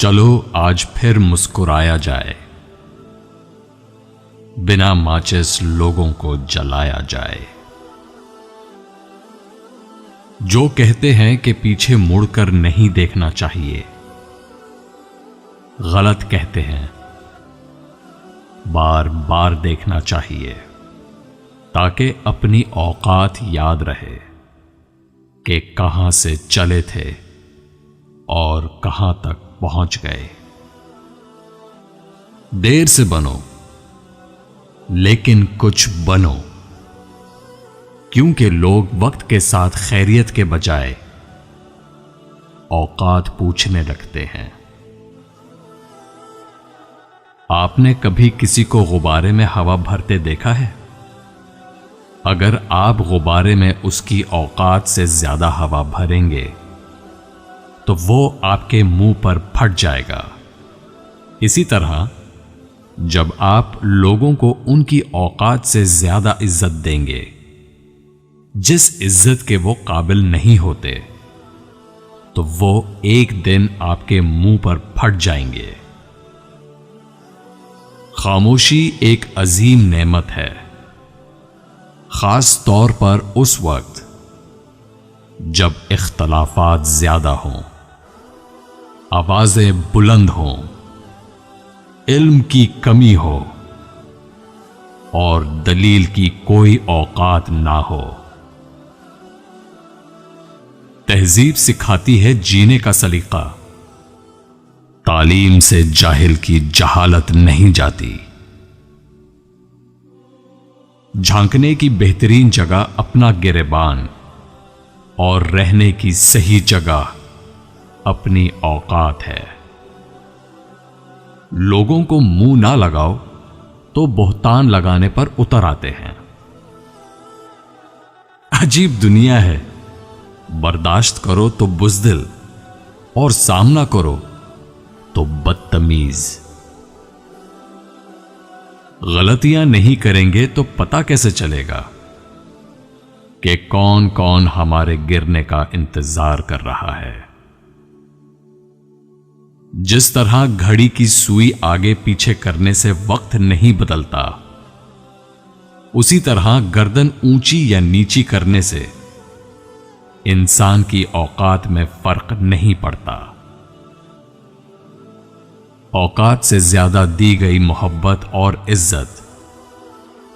चलो आज फिर मुस्कुराया जाए, बिना माचिस लोगों को जलाया जाए। जो कहते हैं कि पीछे मुड़कर नहीं देखना चाहिए, गलत कहते हैं। बार बार देखना चाहिए ताकि अपनी औकात याद रहे कि कहां से चले थे और कहां तक पहुंच गए। देर से बनो लेकिन कुछ बनो, क्योंकि लोग वक्त के साथ खैरियत के बजाय औकात पूछने लगते हैं। आपने कभी किसी को गुब्बारे में हवा भरते देखा है? अगर आप गुब्बारे में उसकी औकात से ज्यादा हवा भरेंगे तो वो आपके मुंह पर फट जाएगा। इसी तरह जब आप लोगों को उनकी औकात से ज्यादा इज्जत देंगे, जिस इज्जत के वो काबिल नहीं होते, तो वो एक दिन आपके मुंह पर फट जाएंगे। खामोशी एक अजीम नेमत है, खास तौर पर उस वक्त जब इख्तलाफात ज्यादा हों, आवाजें बुलंद हों, इल्म की कमी हो और दलील की कोई औकात ना हो। तहजीब सिखाती है जीने का सलीका, तालीम से जाहिल की जहालत नहीं जाती। झांकने की बेहतरीन जगह अपना गिरेबान और रहने की सही जगह अपनी औकात है। लोगों को मुंह ना लगाओ तो बोहतान लगाने पर उतर आते हैं। अजीब दुनिया है, बर्दाश्त करो तो बुज़दिल और सामना करो तो बदतमीज। गलतियां नहीं करेंगे तो पता कैसे चलेगा कि कौन कौन हमारे गिरने का इंतजार कर रहा है। जिस तरह घड़ी की सुई आगे पीछे करने से वक्त नहीं बदलता, उसी तरह गर्दन ऊंची या नीची करने से इंसान की औकात में फर्क नहीं पड़ता। औकात से ज्यादा दी गई मोहब्बत और इज्जत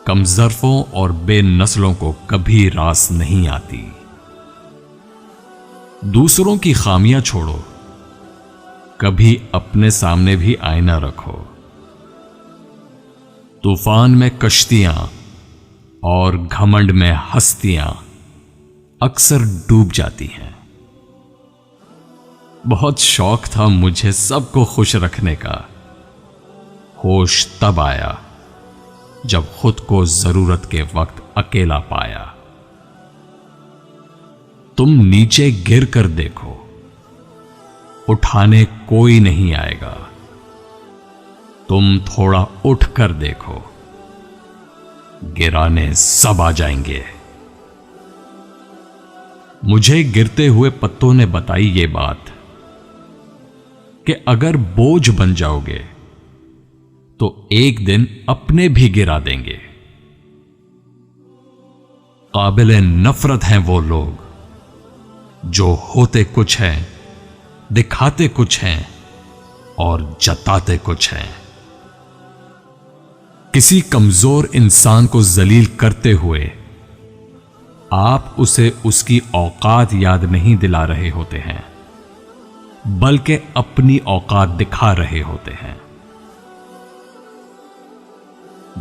कमजरफों और बेनस्लों को कभी रास नहीं आती। दूसरों की खामियां छोड़ो, कभी अपने सामने भी आईना रखो। तूफान में कश्तियां और घमंड में हस्तियां अक्सर डूब जाती हैं। बहुत शौक था मुझे सबको खुश रखने का, होश तब आया जब खुद को जरूरत के वक्त अकेला पाया। तुम नीचे गिर कर देखो, उठाने कोई नहीं आएगा। तुम थोड़ा उठ कर देखो, गिराने सब आ जाएंगे। मुझे गिरते हुए पत्तों ने बताई ये बात कि अगर बोझ बन जाओगे तो एक दिन अपने भी गिरा देंगे। काबिले नफरत हैं वो लोग जो होते कुछ हैं, दिखाते कुछ हैं और जताते कुछ हैं। किसी कमजोर इंसान को जलील करते हुए आप उसे उसकी औकात याद नहीं दिला रहे होते हैं, बल्कि अपनी औकात दिखा रहे होते हैं।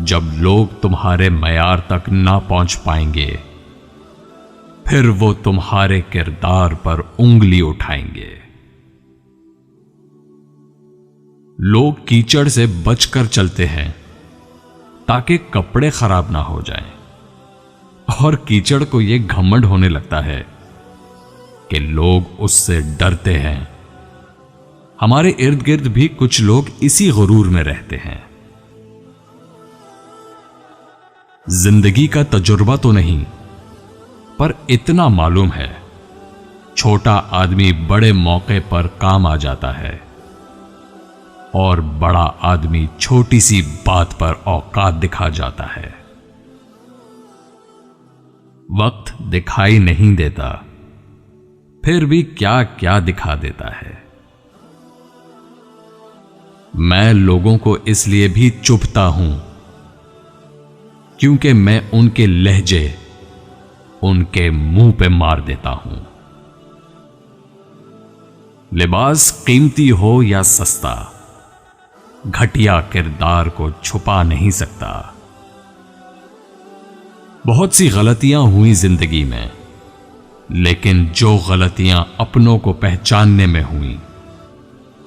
जब लोग तुम्हारे मयार तक ना पहुंच पाएंगे, फिर वो तुम्हारे किरदार पर उंगली उठाएंगे। लोग कीचड़ से बचकर चलते हैं ताकि कपड़े खराब ना हो जाएं, और कीचड़ को यह घमंड होने लगता है कि लोग उससे डरते हैं। हमारे इर्द गिर्द भी कुछ लोग इसी गुरूर में रहते हैं। जिंदगी का तजुर्बा तो नहीं, पर इतना मालूम है, छोटा आदमी बड़े मौके पर काम आ जाता है और बड़ा आदमी छोटी सी बात पर औकात दिखा जाता है। वक्त दिखाई नहीं देता, फिर भी क्या क्या दिखा देता है। मैं लोगों को इसलिए भी चुभता हूं क्योंकि मैं उनके लहजे उनके मुंह पे मार देता हूं। लिबास कीमती हो या सस्ता, घटिया किरदार को छुपा नहीं सकता। बहुत सी गलतियां हुई जिंदगी में, लेकिन जो गलतियां अपनों को पहचानने में हुई,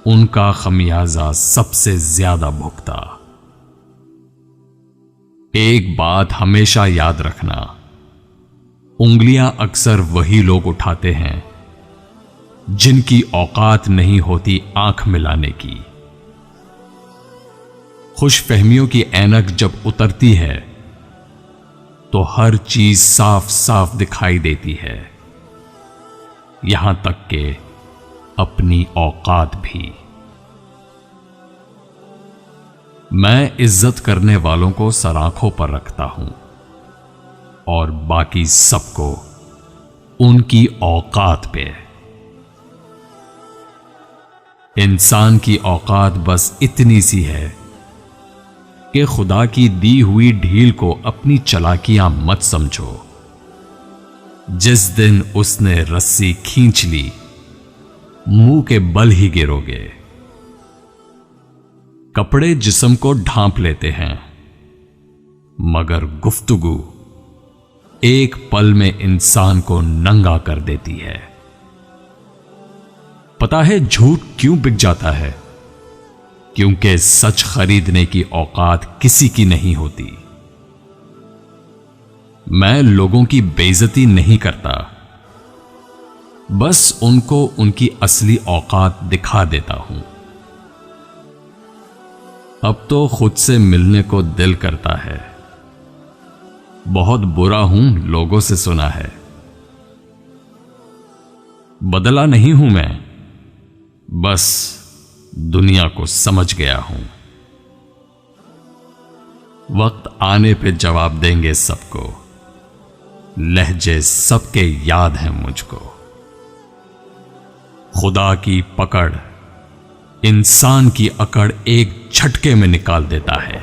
उनका खमियाजा सबसे ज्यादा भुगता। एक बात हमेशा याद रखना, उंगलियां अक्सर वही लोग उठाते हैं जिनकी औकात नहीं होती आंख मिलाने की। खुशफहमियों की ऐनक जब उतरती है तो हर चीज साफ साफ दिखाई देती है, यहां तक कि अपनी औकात भी। मैं इज्जत करने वालों को सराखों पर रखता हूं और बाकी सबको उनकी औकात पे। इंसान की औकात बस इतनी सी है कि खुदा की दी हुई ढील को अपनी चालाकियां मत समझो। जिस दिन उसने रस्सी खींच ली, मुंह के बल ही गिरोगे। कपड़े जिस्म को ढांप लेते हैं, मगर गुफ्तगू एक पल में इंसान को नंगा कर देती है। पता है झूठ क्यों बिक जाता है? क्योंकि सच खरीदने की औकात किसी की नहीं होती। मैं लोगों की बेइज्जती नहीं करता, बस उनको उनकी असली औकात दिखा देता हूं। अब तो खुद से मिलने को दिल करता है। बहुत बुरा हूं, लोगों से सुना है। बदला नहीं हूं मैं, बस दुनिया को समझ गया हूं। वक्त आने पे जवाब देंगे सबको, लहजे सबके याद हैं मुझको। खुदा की पकड़ इंसान की अकड़ एक झटके में निकाल देता है।